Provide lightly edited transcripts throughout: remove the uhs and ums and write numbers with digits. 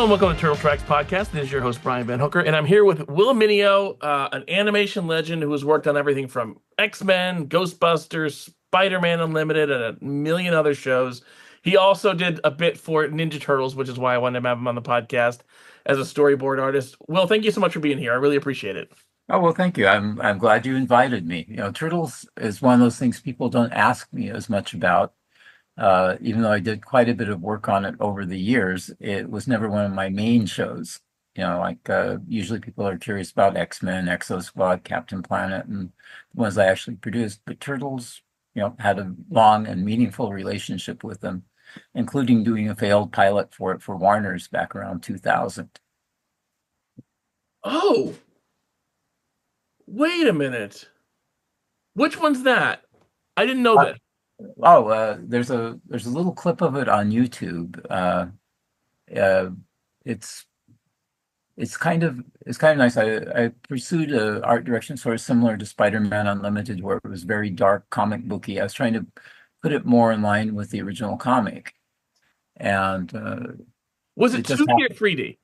and welcome to Turtle Tracks Podcast. This is your host, Brian VanHooker, and I'm here with Will Meugniot, an animation legend who has worked on everything from X-Men, Ghostbusters, Spider-Man Unlimited, and a million other shows. He also did a bit for Ninja Turtles, which is why I wanted to have him on the podcast as a storyboard artist. Will, thank you so much for being here. I really appreciate it. Oh, well, thank you. I'm glad you invited me. Turtles is one of those things people don't ask me as much about. Even though I did quite a bit of work on it over the years, it was never one of my main shows. Usually people are curious about X-Men, Exo Squad, Captain Planet, and the ones I actually produced. But Turtles, had a long and meaningful relationship with them, including doing a failed pilot for it for Warner's back around 2000. Oh, wait a minute. Which one's that? I didn't know Uh, that. there's a little clip of it on YouTube. Uh, it's it's kind of nice. I pursued a art direction sort of similar to Spider-Man Unlimited, where it was very dark, comic booky. I was trying to put it more in line with the original comic, and Was it it just 2D or happened. 3D?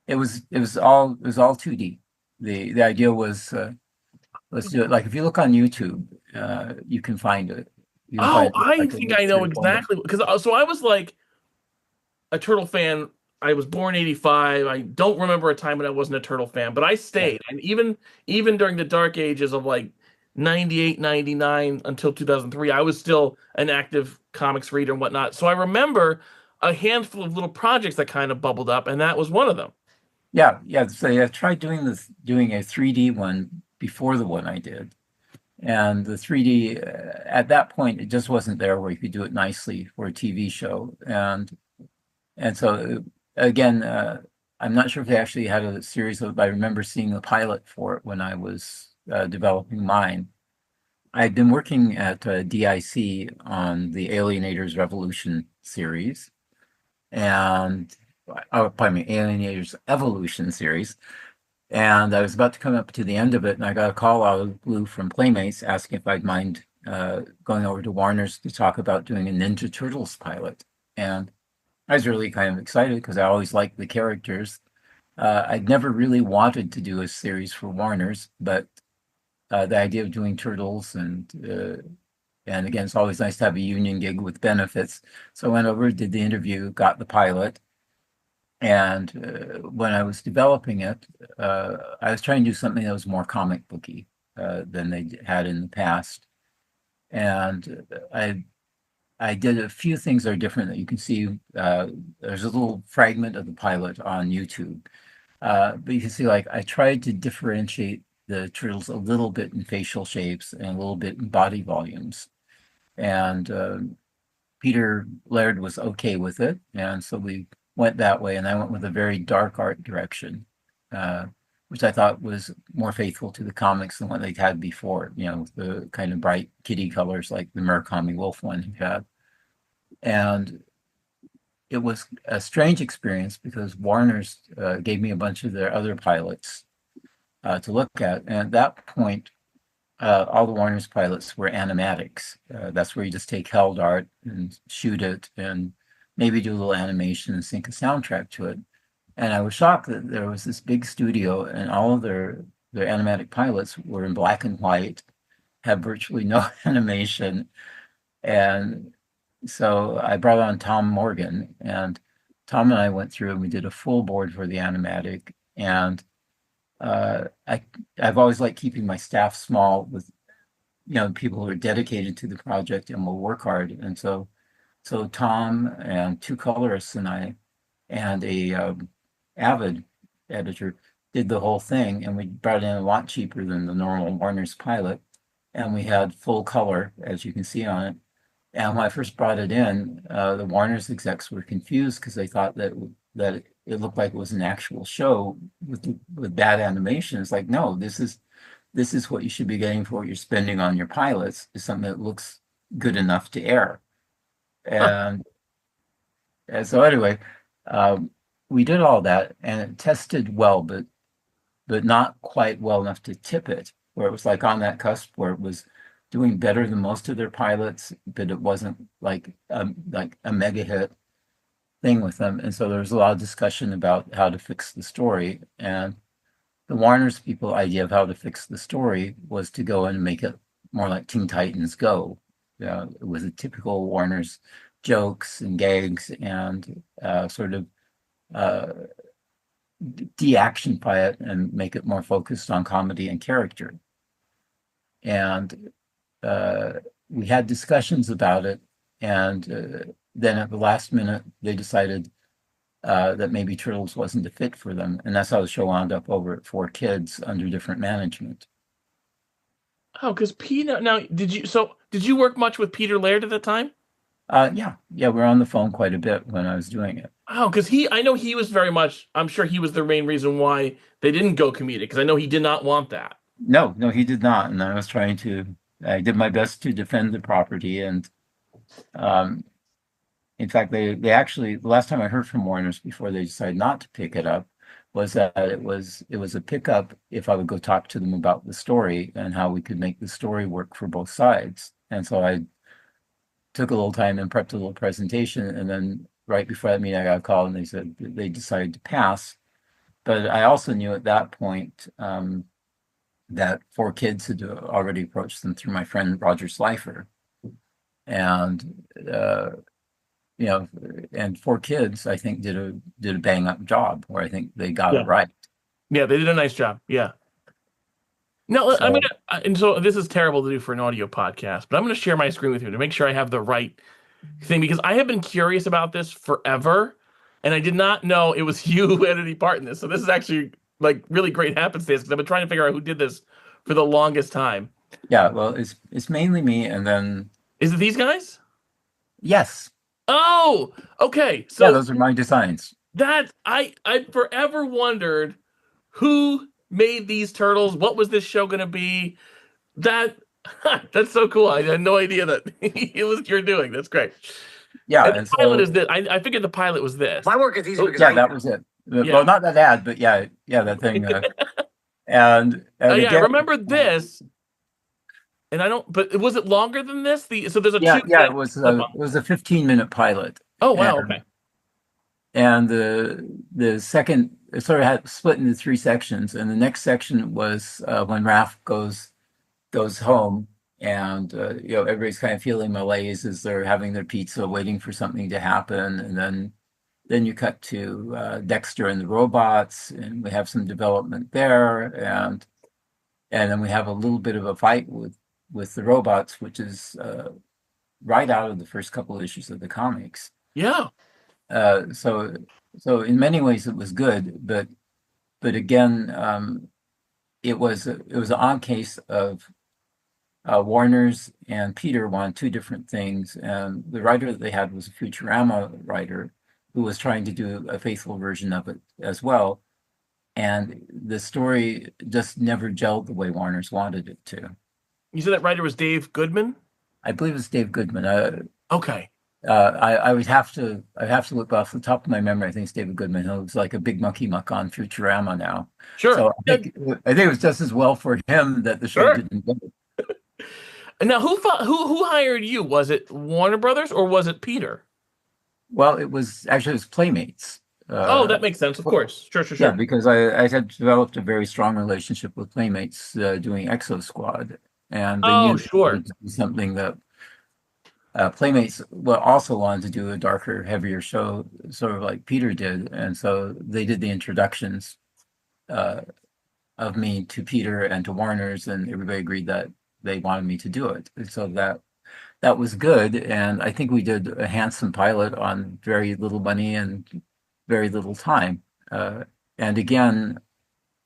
It was all 2D. The idea was let's do it. Like if you look on YouTube, you can find it. You can Oh, find it I like in think the I know three or 4 minutes. exactly because so I was like a Turtle fan. I was born 85. I don't remember a time when I wasn't a Turtle fan, but I Yeah. stayed. And even during the dark ages of like 98, 99 until 2003, I was still an active comics reader and whatnot. So I remember a handful of little projects that kind of bubbled up, and that was one of them. Yeah, yeah. So I tried doing a 3D one before the one I did. And the 3D, at that point, it just wasn't there where you could do it nicely for a TV show. And so again, I'm not sure if they actually had a series of, I remember seeing the pilot for it when I was developing mine. I'd been working at DIC on the Alienators Revolution series and, oh, pardon me, Alienators Evolution series. And I was about to come up to the end of it, and I got a call out of the blue from Playmates asking if I'd mind going over to Warner's to talk about doing a Ninja Turtles pilot. And I was really kind of excited because I always liked the characters. I'd never really wanted to do a series for Warner's, but the idea of doing Turtles and again, it's always nice to have a union gig with benefits. So I went over, did the interview, got the pilot, and when I was developing it, I was trying to do something that was more comic booky than they had in the past. And I did a few things that are different that you can see. There's a little fragment of the pilot on YouTube. But you can see, like, I tried to differentiate the turtles a little bit in facial shapes and a little bit in body volumes. And Peter Laird was okay with it, and so we went that way. And I went with a very dark art direction, uh, which I thought was more faithful to the comics than what they'd had before. The kind of bright kitty colors like the Murakami Wolf one he had. And it was a strange experience because Warner's gave me a bunch of their other pilots to look at, and at that point, all the Warner's pilots were animatics. That's where you just take held art and shoot it and maybe do a little animation and sync a soundtrack to it. And I was shocked that there was this big studio and all of their animatic pilots were in black and white, had virtually no animation. And so I brought on Tom Morgan, and Tom and I went through and we did a full board for the animatic. And I've always liked keeping my staff small with people who are dedicated to the project and will work hard. And so Tom and two colorists and I and a Avid editor did the whole thing, and we brought in a lot cheaper than the normal Warner's pilot, and we had full color, as you can see on it. And when I first brought it in, the Warner's execs were confused because they thought that it looked like it was an actual show with bad animation. It's like, no, this is what you should be getting for what you're spending on your pilots, is something that looks good enough to air. Huh. And, and so anyway, um, we did all that, and it tested well, but not quite well enough to tip it, where it was like on that cusp where it was doing better than most of their pilots, but it wasn't like a mega hit. thing with them. And so there was a lot of discussion about how to fix the story. And the Warner's people idea of how to fix the story was to go and make it more like Teen Titans Go. It was a typical Warner's jokes and gags and sort of uh, de-actionify it and make it more focused on comedy and character. And uh, we had discussions about it, and then at the last minute, they decided that maybe Turtles wasn't a fit for them, and that's how the show wound up over at 4Kids under different management. Oh, because Peter. Now, did you work much with Peter Laird at the time? Yeah, we were on the phone quite a bit when I was doing it. Oh, because I know he was very much. I'm sure he was the main reason why they didn't go comedic. Because I know he did not want that. No, no, he did not, and I did my best to defend the property, and um, in fact, they actually, the last time I heard from Warner's before they decided not to pick it up was that it was a pickup if I would go talk to them about the story and how we could make the story work for both sides. And so I took a little time and prepped a little presentation, and then right before that meeting, I got a call and they said they decided to pass. But I also knew at that point that 4Kids had already approached them through my friend Roger Slifer, and you know, and 4Kids, I think did a bang up job, where I think they got it Yeah. right. Yeah, they did a nice job. Yeah. No, I'm So gonna. And so this is terrible to do for an audio podcast, but I'm gonna share my screen with you to make sure I have the right thing because I have been curious about this forever, and I did not know it was you who had any part in this. So this is actually like really great happenstance because I've been trying to figure out who did this for the longest time. yeah, well, it's mainly me, and then Is it these guys? yes, Oh, okay. yeah, So those are my designs. that I forever wondered who made these turtles. What was this show going to be? That that's so cool. I had no idea that it was you're doing. That's great. Yeah, And the and pilot so is this. I figured the pilot was this. My work is easy Oh, because yeah, I that was it. Well, yeah. not that ad, but yeah, that thing. Oh And yeah, I again, remember this. And I don't. But was it longer than this? So there's a yeah, 2 minute clip it on. was a 15-minute pilot, Oh wow. and Okay. and the second it sort of had split into three sections, and the next section was when Raph goes home, and everybody's kind of feeling malaise as they're having their pizza, waiting for something to happen, and then you cut to Dexter and the robots, and we have some development there, and then we have a little bit of a fight with the robots, which is right out of the first couple of issues of the comics. Yeah. So in many ways it was good, but again, it was an odd case of Warner's and Peter wanted two different things, and the writer that they had was a Futurama writer who was trying to do a faithful version of it as well, and the story just never gelled the way Warner's wanted it to. You said that writer was Dave Goodman. I believe it's Dave Goodman. Okay. I have to look off the top of my memory. I think it's David Goodman, who's like a big monkey muck on Futurama now. Sure. So I think it was just as well for him that the show Sure. didn't get it. And now who hired you? Was it Warner Brothers or was it Peter? Well, it was Playmates. Oh, that makes sense. Of course. Sure. Yeah, because I had developed a very strong relationship with Playmates doing Exo Squad, and they Oh, knew they sure. wanted to do something that Playmates also wanted to do a darker, heavier show, sort of like Peter did, and so they did the introductions uh, of me to Peter and to Warner's, and everybody agreed that they wanted me to do it. And so that was good, and I think we did a handsome pilot on very little money and very little time. And again,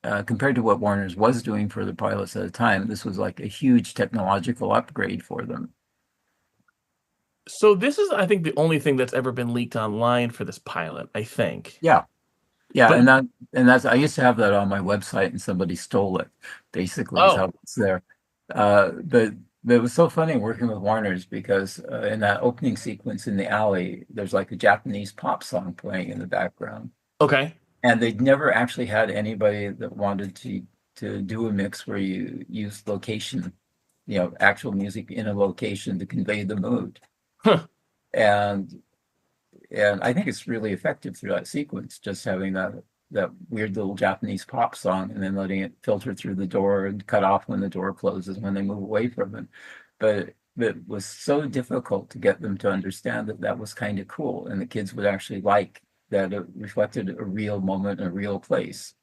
compared to what Warner's was doing for the pilots at the time, this was like a huge technological upgrade for them. So this is, I think, the only thing that's ever been leaked online for this pilot, I think. Yeah, yeah, But and that's I used to have that on my website, and somebody stole it. Basically, is oh, how it's there. But it was so funny working with Warner's because in that opening sequence in the alley, there's like a Japanese pop song playing in the background, okay. and they'd never actually had anybody that wanted to do a mix where you use location, actual music in a location to convey the mood. Huh. And And I think it's really effective through that sequence, just having that weird little Japanese pop song and then letting it filter through the door and cut off when the door closes when they move away from it. But it was so difficult to get them to understand that that was kind of cool and the kids would actually like that it reflected a real moment, a real place.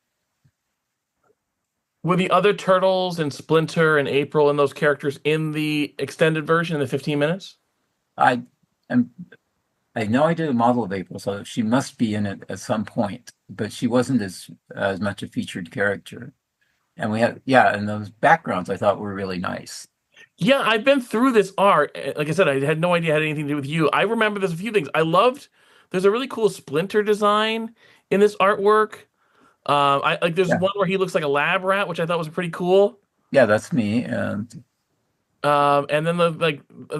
Were the other Turtles and Splinter and April and those characters in the extended version in the 15 minutes? I am I know I did a model of April, so she must be in it at some point, but she wasn't as much a featured character. And we had, yeah, and those backgrounds I thought were really nice. Yeah, I've been through this art. Like I said, I had no idea it had anything to do with you. I remember there's a few things. I loved there's a really cool Splinter design in this artwork. I like there's Yeah, one where he looks like a lab rat, which I thought was pretty cool. yeah, that's me. And And then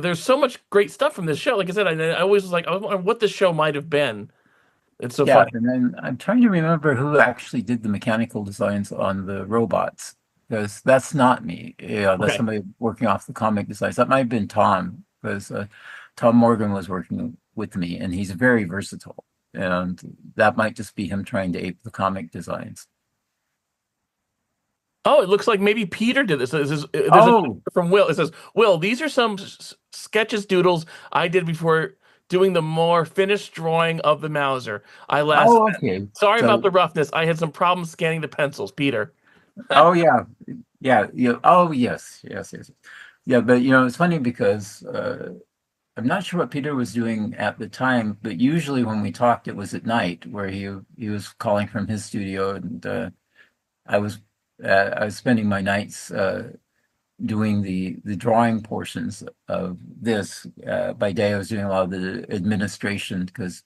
there's so much great stuff from this show. Like I said, I always was like, I was wondering what this show might have been. It's so yeah, funny. and then I'm trying to remember who actually did the mechanical designs on the robots, because that's not me. Yeah, that's Okay. somebody working off the comic designs. That might have been Tom, because Tom Morgan was working with me, and he's very versatile. And that might just be him trying to ape the comic designs. Oh, it looks like maybe Peter did this. There's a Oh, from Will. It says, Will, these are some sketches doodles I did before doing the more finished drawing of the Mauser I last oh, met. okay. Sorry about So, the roughness. I had some problems scanning the pencils, Peter. oh yeah, yeah, yeah. Oh yes, yes, yes. Yeah, but it's funny because I'm not sure what Peter was doing at the time, but usually when we talked, it was at night where he was calling from his studio, and I was I was spending my nights doing the drawing portions of this. By day, I was doing a lot of the administration because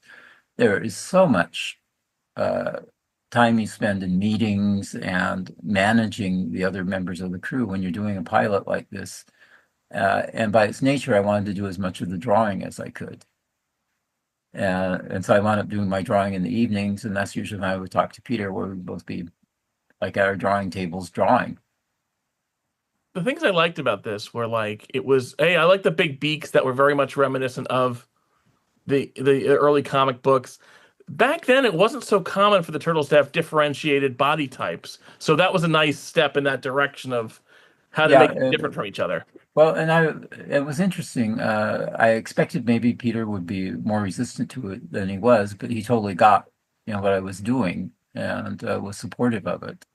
there is so much uh, time you spend in meetings and managing the other members of the crew when you're doing a pilot like this. And by its nature, I wanted to do as much of the drawing as I could. And so I wound up doing my drawing in the evenings, and that's usually when I would talk to Peter, where we'd both be like at our drawing tables drawing. The things I liked about this were like it was, hey, I like the big beaks that were very much reminiscent of the early comic books. Back then, it wasn't so common for the turtles to have differentiated body types, so that was a nice step in that direction of how to Yeah, make them different from each other. well, and it was interesting. I expected maybe Peter would be more resistant to it than he was, but he totally got, what I was doing and was supportive of it.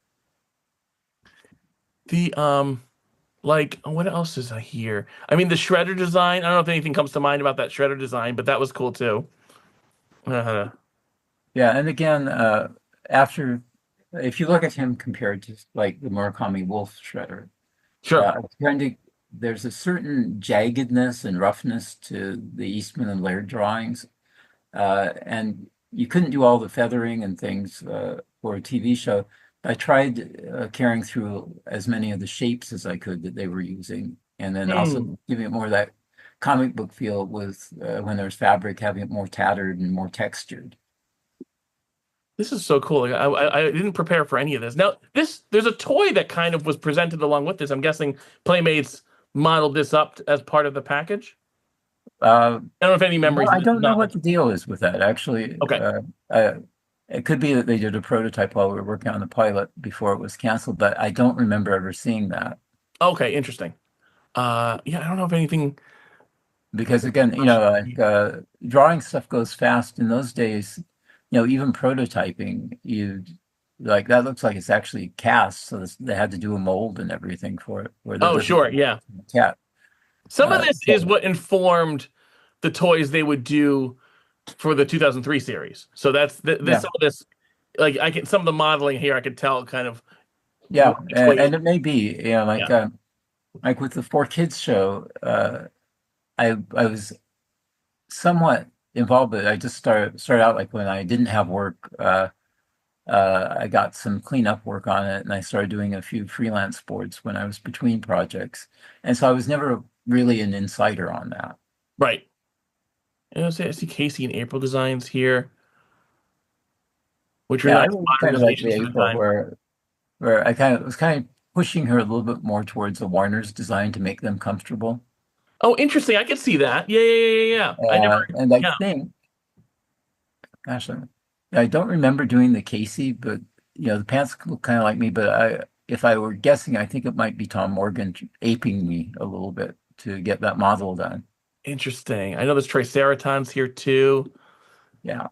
The like what else is I here? I mean, the shredder design. I don't know if anything comes to mind about that shredder design, but that was cool too. Uh, Yeah, and again, after if you look at him compared to like the Murakami Wolf Shredder, sure. kind of there's a certain jaggedness and roughness to the Eastman and Laird drawings, and you couldn't do all the feathering and things for a TV show. I tried carrying through as many of the shapes as I could that they were using, and then also Mm. giving it more of that comic book feel with when there's fabric, having it more tattered and more textured. This is so cool. Like, I didn't prepare for any of this. Now, there's a toy that kind of was presented along with this. I'm guessing Playmates modeled this up as part of the package. Uh, I don't know if any well, memories I of this is don't know not what the deal is with that. Actually, okay. it could be that they did a prototype while we were working on the pilot before it was canceled, but I don't remember ever seeing that. Okay, interesting. Yeah, I don't know if anything. Because again, drawing stuff goes fast. In those days, even prototyping, you like that looks like it's actually cast, so they had to do a mold and everything for it, where that Oh, doesn't sure, yeah. cat. Some of this is So what informed the toys they would do for the 2003 series. So that's this yeah, some of this like I can some of the modeling here I could tell kind of yeah, which way and it may be, yeah. like with the Four Kids show, I was somewhat involved, but I just started out like when I didn't have work. I got some cleanup work on it, and I started doing a few freelance boards when I was between projects, and so I was never really an insider on that. Right. And I see Casey and April designs here, which were Yeah, I nice really kind of like the modernizations for the April time. where I kind of was kind of pushing her a little bit more towards the Warner's design to make them comfortable. Oh, interesting. I could see that. Yeah, yeah, yeah, yeah, yeah. I never And I yeah. think Gosh, I don't remember doing the Casey, but the pants look kind of like me. But if I were guessing, I think it might be Tom Morgan aping me a little bit to get that model done. Interesting. I know there's Triceratons here too. Yeah.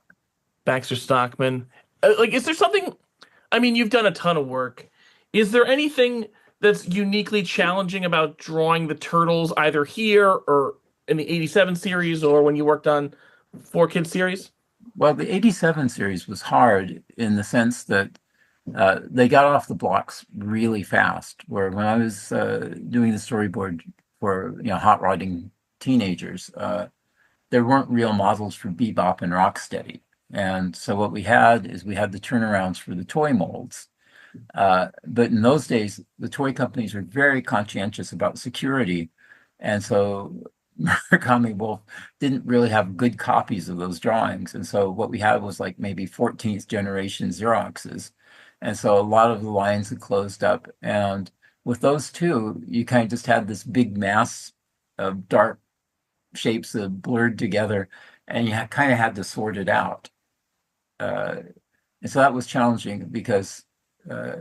Baxter Stockman. Like, is there something? I mean, you've done a ton of work. Is there anything that's uniquely challenging about drawing the turtles either here or in the 87 series or when you worked on 4 Kids series? Well, the 87 series was hard in the sense that they got off the blocks really fast. Where when I was doing the storyboard for hot rodding teenagers, there weren't real models for Bebop and Rocksteady. And so what we had is we had the turnarounds for the toy molds. But in those days, the toy companies were very conscientious about security. And so Murakami Wolf didn't really have good copies of those drawings. And so what we had was like maybe 14th generation Xeroxes. And so a lot of the lines had closed up. And with those two, you kind of just had this big mass of dark shapes that blurred together, and you kind of had to sort it out. Uh, and so that was challenging because uh,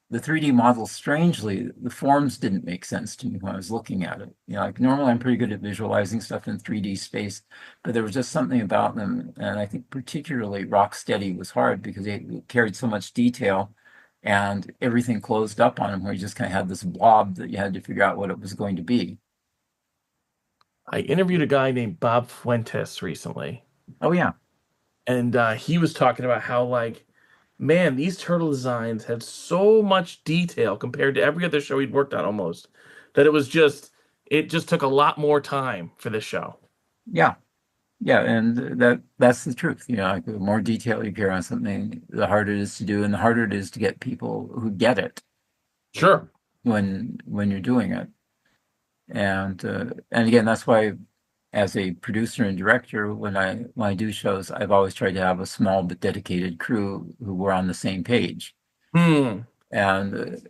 the 3D models, strangely, the forms didn't make sense to me when I was looking at it. Like normally I'm pretty good at visualizing stuff in 3D space, but there was just something about them. And I think particularly Rocksteady was hard because it carried so much detail and everything closed up on them where you just kind of had this blob that you had to figure out what it was going to be. I interviewed a guy named Bob Fuentes recently, Oh, yeah. and he was talking about how, like, man, these turtle designs had so much detail compared to every other show he'd worked on almost, that it just took a lot more time for this show. Yeah. Yeah, and that's the truth. Like the more detail you care on something, the harder it is to do, and the harder it is to get people who get it Sure. when you're doing it. And again, that's why, as a producer and director, when I do shows, I've always tried to have a small but dedicated crew who were on the same page. Hmm. And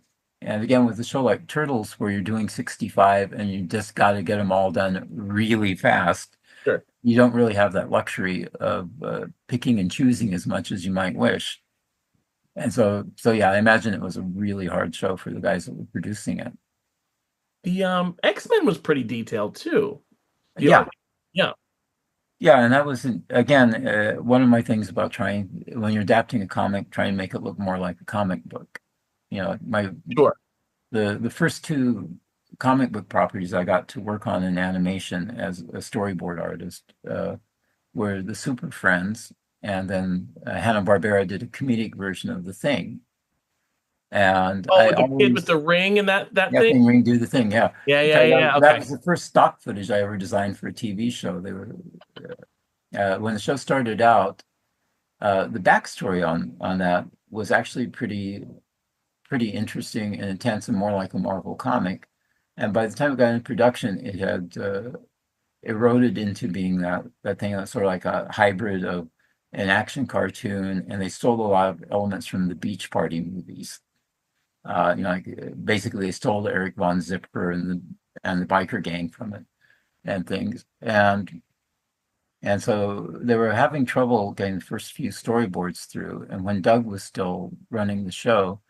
again, with a show like Turtles, where you're doing 65 and you just got to get them all done really fast, Sure. you don't really have that luxury of picking and choosing as much as you might wish. And so yeah, I imagine it was a really hard show for the guys that were producing it. The X-Men was pretty detailed too. The Yeah, art. Yeah. yeah, and that was again one of my things about trying when you're adapting a comic, trying to make it look more like a comic book. My Sure. the first two comic book properties I got to work on in animation as a storyboard artist were the Super Friends, and then Hanna-Barbera did a comedic version of The Thing. And Oh, I with the kid with always, the ring and that yeah, thing. Thing Ring do the thing, yeah. Yeah, In yeah, fact, yeah, yeah. that Okay. was the first stock footage I ever designed for a TV show. They were when the show started out, the backstory on that was actually pretty interesting and intense and more like a Marvel comic. And by the time it got into production, it had eroded into being that thing that's sort of like a hybrid of an action cartoon, and they stole a lot of elements from the Beach Party movies. Like basically they stole Eric Von Zipper and the biker gang from it and things. And so they were having trouble getting the first few storyboards through. And when Doug was still running the show,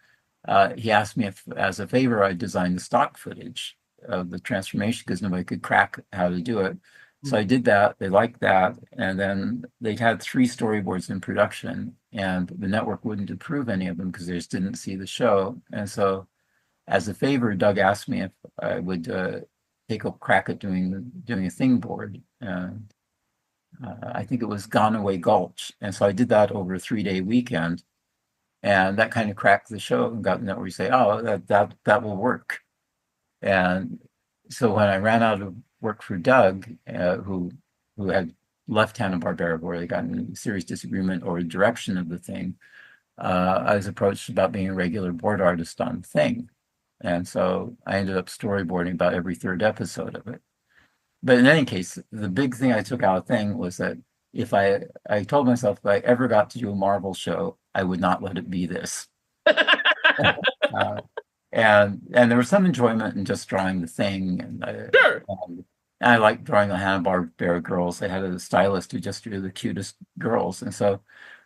he asked me if, as a favor, I'd design the stock footage of the transformation because nobody could crack how to do it. So I did that. They liked that. And then they had 3 storyboards in production, and the network wouldn't approve any of them because they just didn't see the show. And so, as a favor, Doug asked me if I would take a crack at doing a thing board. I think it was Gone Away Gulch. And so I did that over a 3-day weekend. And that kind of cracked the show and got the network to say, oh, that will work. And so when I ran out of work for Doug, who had left Hanna-Barbera, where they got in a serious disagreement over the direction of the thing, I was approached about being a regular board artist on the thing. And so I ended up storyboarding about every 3rd episode of it. But in any case, the big thing I took out of thing was that if I told myself if I ever got to do a Marvel show, I would not let it be this. Uh, and there was some enjoyment in just drawing the thing, Sure. I like drawing the Hanna-Barbera girls. They had a stylist who just drew the cutest girls. And so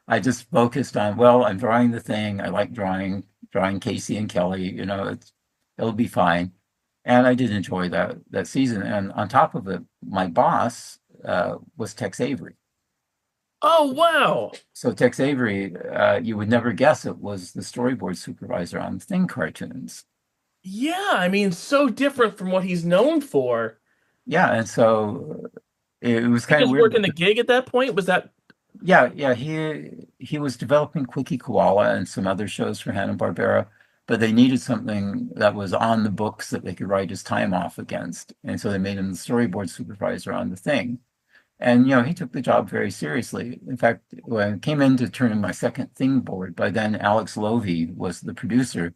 I just focused on, well, I'm drawing the thing. I like drawing Casey and Kelly, it'll be fine. And I did enjoy that season. And on top of it, my boss was Tex Avery. Oh wow. So Tex Avery, you would never guess it was the storyboard supervisor on Thing cartoons. Yeah, I mean, so different from what he's known for. Yeah, and so it was He kind of just weird. working the gig at that point. Was that Yeah, he was developing Quickie Koala and some other shows for Hanna-Barbera, but they needed something that was on the books that they could write his time off against. And so they made him the storyboard supervisor on the Thing. And he took the job very seriously. In fact, when I came in to turn in my second Thing board, by then Alex Lovey was the producer.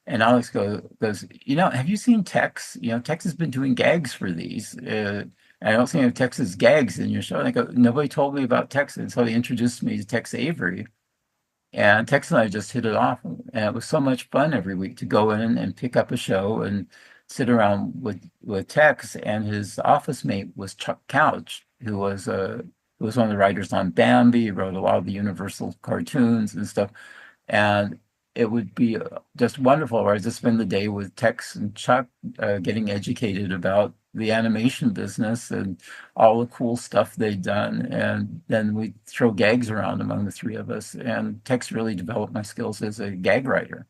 And Alex goes, have you seen Tex? Tex has been doing gags for these. I don't see any of Tex's gags in your show. And I go, nobody told me about Tex. And so they introduced me to Tex Avery. And Tex and I just hit it off. And it was so much fun every week to go in and pick up a show and sit around with Tex. And his office mate was Chuck Couch, who was one of the writers on Bambi. He wrote a lot of the Universal cartoons and stuff. And it would be just wonderful where I just spend the day with Tex and Chuck getting educated about the animation business and all the cool stuff they'd done. And then we throw gags around among the three of us. And Tex really developed my skills as a gag writer.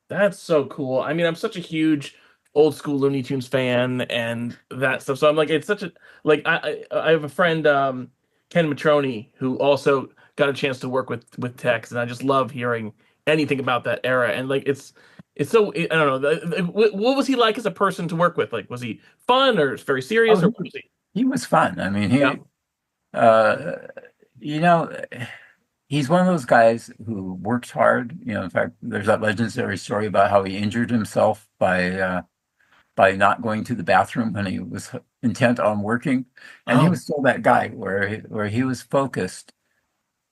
that's so cool. I mean, I'm such a huge old school Looney Tunes fan and that stuff. So I'm like, it's such a like I have a friend, Ken Matroni, who also got a chance to work with Tex, and I just love hearing anything about that era. And like, it's so I don't know. What was he like as a person to work with? Like, was he fun or very Oh, serious, or what was he? he was fun. I mean, Yeah. uh, you know, he's one of those guys who works hard. In fact, there's that legendary story about how he injured himself by not going to the bathroom when he was intent on working, and he Oh, was still that guy where he was focused.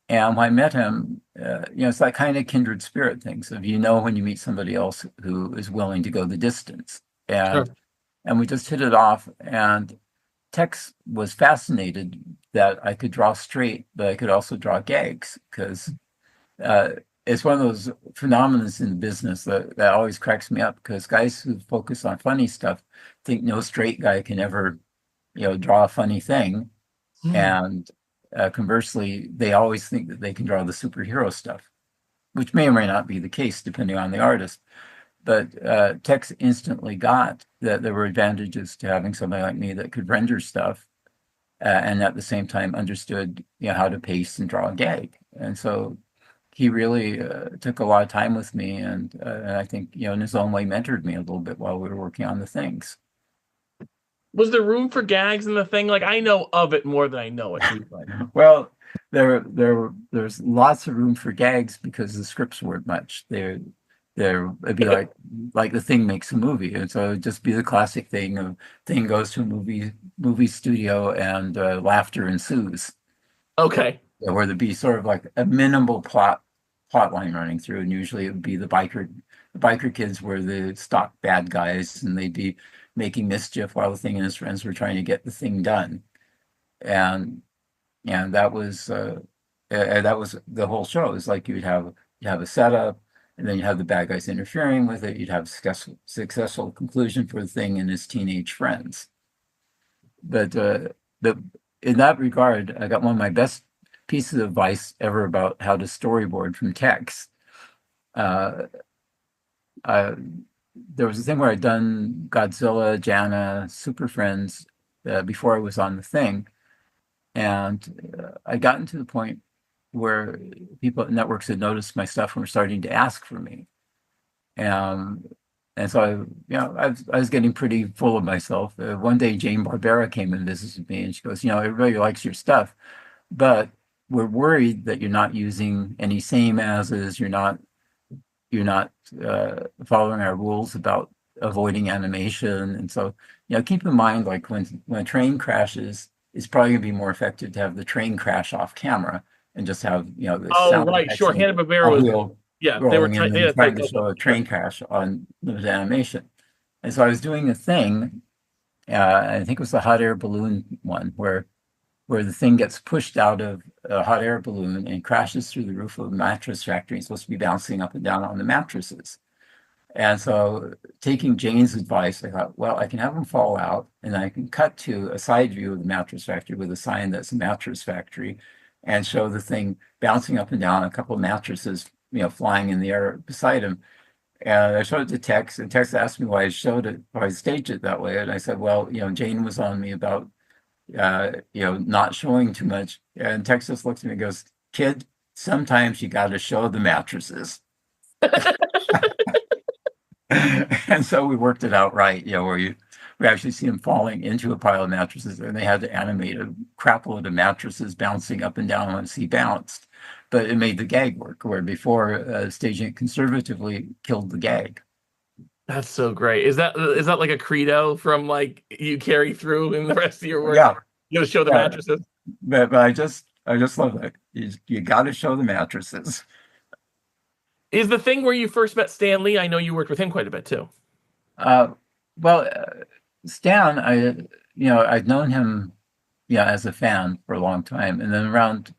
And when I met him, it's that kind of kindred spirit things of when you meet somebody else who is willing to go the distance, sure. and we just hit it off. And Tex was fascinated that I could draw straight, but I could also draw gags because uh, it's one of those phenomena in the business that always cracks me up because guys who focus on funny stuff think no straight guy can ever, draw a funny thing. Hmm. And conversely, they always think that they can draw the superhero stuff, which may or may not be the case depending on the artist. But Tex instantly got that there were advantages to having somebody like me that could render stuff and at the same time understood how to paste and draw a gag. And so he really took a lot of time with me, and I think in his own way mentored me a little bit while we were working on the things. Was there room for gags in the thing? Like, I know of it more than I know it. To be frank. Well, there's lots of room for gags because the scripts weren't much. It'd be like the thing makes a movie, and so it'd just be the classic thing of thing goes to a movie studio and laughter ensues. Okay. Where there'd be sort of like a minimal plot line running through, and usually it would be the biker kids were the stock bad guys, and they'd be making mischief while the Thing and his friends were trying to get the thing done. And that was the whole show. It's like you'd have a setup, and then you have the bad guys interfering with it. You'd have successful conclusion for the Thing and his teenage friends. But in that regard, I got one of my best pieces of advice ever about how to storyboard from text. Uh, there was a thing where I'd done Godzilla, Jana, Super Friends before I was on the Thing, and I'd gotten to the point where people at networks had noticed my stuff and were starting to ask for me. Um, and so I was getting pretty full of myself. One day, Jane Barbera came and visited me, and she goes, everybody likes your stuff, but we're worried that you're not using any same ases. You're not following our rules about avoiding animation. And so, keep in mind, like when a train crashes, it's probably gonna be more effective to have the train crash off camera and just have, the Oh, sound right. effects Sure. and Hanna-Barbera a was, wheel yeah, they were rolling and tight. They then had a trying tight to budget. show a Yeah. train crash on limited animation. And so I was doing a thing, I think it was the hot air balloon one where the thing gets pushed out of a hot air balloon and crashes through the roof of a mattress factory. It's supposed to be bouncing up and down on the mattresses. And so, taking Jane's advice, I thought, well, I can have them fall out, and I can cut to a side view of the mattress factory with a sign that's a mattress factory, and show the thing bouncing up and down, a couple of mattresses, flying in the air beside him. And I showed it to Tex, and Tex asked me why I staged it that way. And I said, well, Jane was on me about, not showing too much. And Tex just looked at me and goes, kid, sometimes you got to show the mattresses. And so we worked it out right, where we actually see them falling into a pile of mattresses, and they had to animate a crap load of mattresses bouncing up and down once he bounced. But it made the gag work, where before staging it conservatively killed the gag. That's so great. Is that like a credo from like you carry through in the rest of your work? Yeah, You gotta show the yeah. mattresses. But I just love that. You got to show the mattresses. Is the thing where you first met Stan Lee? I know you worked with him quite a bit too. Uh, well, Stan, I'd known him, as a fan for a long time, and then around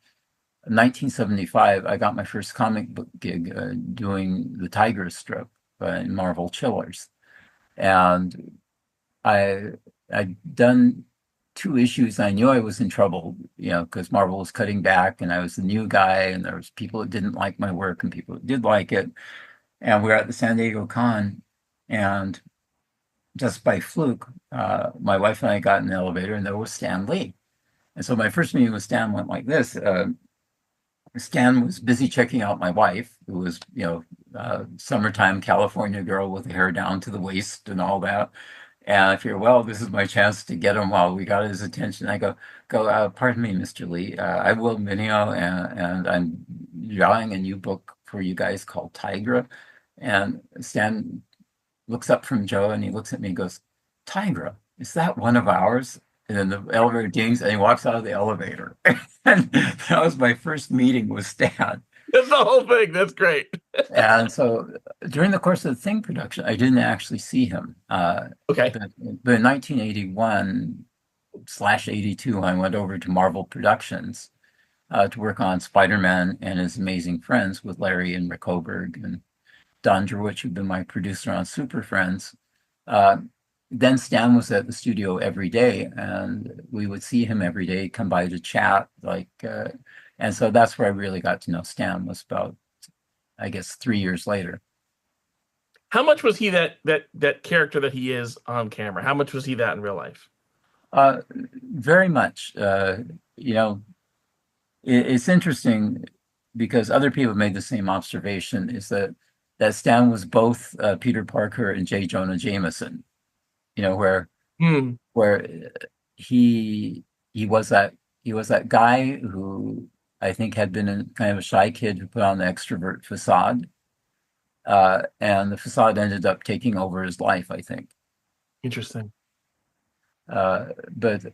1975, I got my first comic book gig doing the Tiger strip in Marvel Chillers, and I I'd done 2 issues. I knew I was in trouble, because Marvel was cutting back, and I was the new guy, and there was people that didn't like my work and people that did like it. And we were at the San Diego Con, and just by fluke, my wife and I got in the elevator, and there was Stan Lee. And so my first meeting with Stan went like this. Stan was busy checking out my wife, who was, summertime California girl with the hair down to the waist and all that. And I figured, well, this is my chance to get him while we got his attention. I pardon me, Mr. Lee. I Will Meugniot, and I'm drawing a new book for you guys called Tigra. And Stan looks up from Joe, and he looks at me and goes, Tigra, is that one of ours? And then the elevator dings, and he walks out of the elevator. And that was my first meeting with Stan. That's the whole thing. That's great. And so during the course of the Thing production, I didn't actually see him. Okay. But in 1981/82, I went over to Marvel Productions to work on Spider-Man and His Amazing Friends with Larry and Rick Hoberg and Don Derwich, who'd been my producer on Super Friends. Then Stan was at the studio every day, and we would see him every day, come by to chat, and so that's where I really got to know Stan, was about, I guess, 3 years later. How much was he that character that he is on camera? How much was he that in real life? Very much. It's interesting because other people have made the same observation, is that Stan was both Peter Parker and J. Jonah Jameson. Where Hmm. he was that guy who I think had been a kind of a shy kid who put on the extrovert facade, and the facade ended up taking over his life, I think. Interesting. But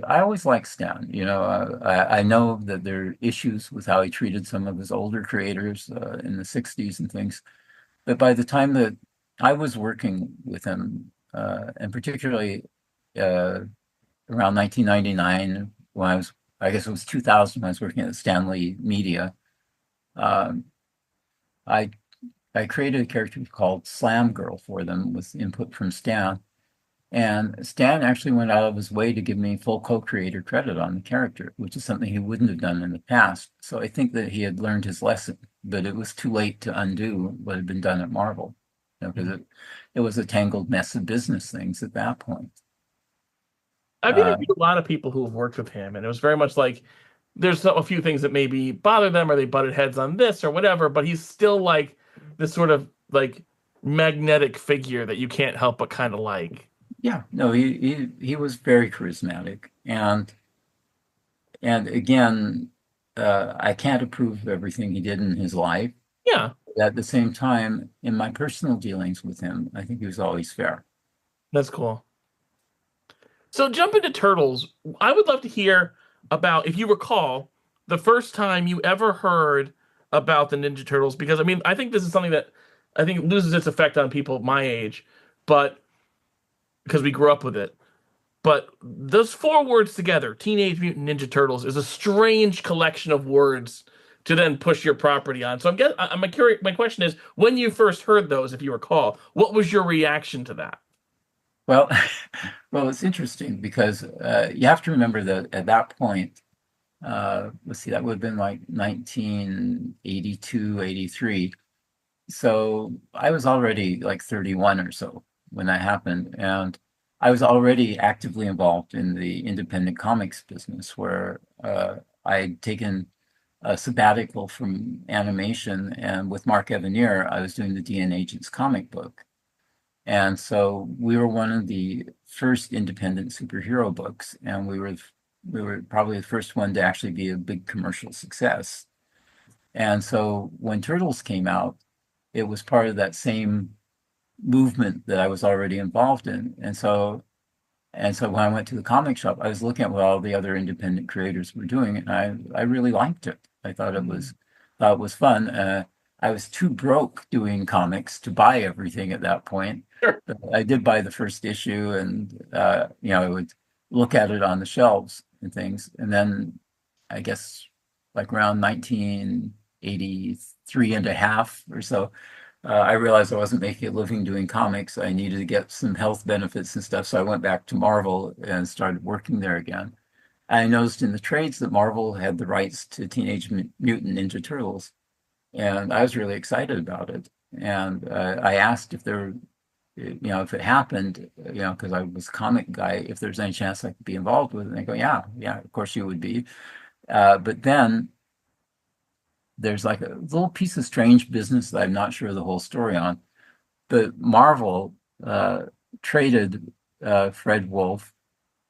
I always liked Stan. I know that there are issues with how he treated some of his older creators in the '60s and things, but by the time that I was working with him, and particularly around 1999, I guess it was 2000, when I was working at Stanley Media, um, I I created a character called Slam Girl for them with input from Stan. And Stan actually went out of his way to give me full co-creator credit on the character, which is something he wouldn't have done in the past. So I think that he had learned his lesson, but it was too late to undo what had been done at Marvel, because it was a tangled mess of business things at that point. I've interviewed a lot of people who have worked with him, and it was very much like there's a few things that maybe bother them, or they butted heads on this or whatever, but he's still like this sort of like magnetic figure that you can't help but kind of like. Yeah, no, he was very charismatic, and again, I can't approve of everything he did in his life. Yeah, At the same time, in my personal dealings with him, I think he was always fair. that's cool. So jump into Turtles. I would love to hear about, if you recall, the first time you ever heard about the Ninja Turtles, because I mean, I think this is something that I think loses its effect on people my age, but because we grew up with it. But those four words together, Teenage Mutant Ninja Turtles, is a strange collection of words to then push your property on. So I'm curious. My question is, when you first heard those, if you recall, what was your reaction to that? Well, well, it's interesting because you have to remember that at that point, let's see, that would have been like 1982, 83. So I was already like 31 or so when that happened. And I was already actively involved in the independent comics business where I had taken a sabbatical from animation. And with Mark Evanier, I was doing the DN Agents comic book. And so we were one of the first independent superhero books, and we were probably the first one to actually be a big commercial success. And so when Turtles came out, it was part of that same movement that I was already involved in. And so when I went to the comic shop, I was looking at what all the other independent creators were doing, and I really liked it. I thought it was fun. I was too broke doing comics to buy everything at that point. Sure. But I did buy the first issue, and I would look at it on the shelves and things. And then I guess like around 1983 and a half or so, I realized I wasn't making a living doing comics. I needed to get some health benefits and stuff. So I went back to Marvel and started working there again. I noticed in the trades that Marvel had the rights to Teenage Mutant Ninja Turtles, and I was really excited about it. And I asked if there, if it happened, because I was a comic guy, if there's any chance I could be involved with it. And they go, yeah, yeah, of course you would be. But then there's like a little piece of strange business that I'm not sure the whole story on. But Marvel traded Fred Wolf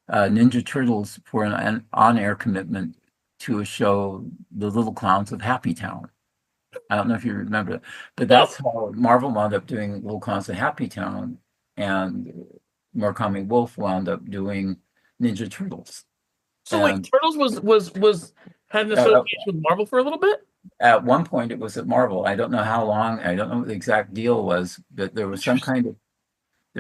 Ninja Turtles for an on-air commitment to a show, The Little Clowns of Happy Town. I don't know if you remember that, but No. that's how Marvel wound up doing Little Clowns of Happy Town, and Murakami Wolf wound up doing Ninja Turtles. So wait, And Turtles was had an uh, association with Marvel for a little bit? at one point, it was at Marvel. I don't know how long. I don't know what the exact deal was, but Interesting. there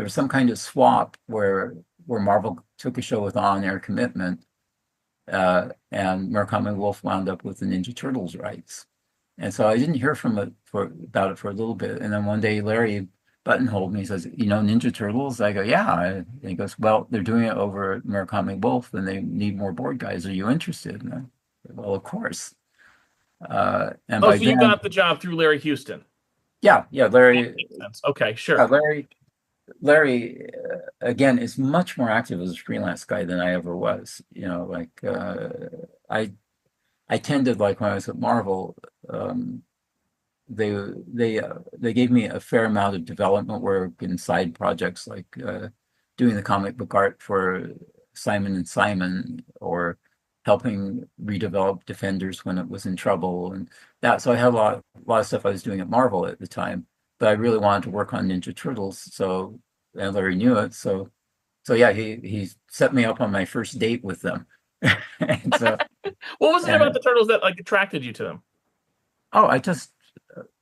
was some kind of swap where Marvel took a show with on-air commitment, and Murakami Wolf wound up with the Ninja Turtles rights. And so I didn't hear about it for a little bit. And then one day Larry buttonholed me. He says, Ninja Turtles? I go, yeah. And he goes, well, they're doing it over at Murakami Wolf and they need more board guys. Are you interested? And I said, well, of course. And Oh, by so you then, got the job through Larry Houston. yeah, yeah, That makes sense. Okay, yeah, sure. Larry, again, is much more active as a freelance guy than I ever was. I, I tended, like when I was at Marvel, um, they gave me a fair amount of development work and side projects like doing the comic book art for Simon and Simon, or helping redevelop Defenders when it was in trouble, and that. So I had a lot of stuff I was doing at Marvel at the time, but I really wanted to work on Ninja Turtles. So and Larry knew it. So yeah, he set me up on my first date with them, and so What was it about the and Turtles that like attracted you to them? oh, I just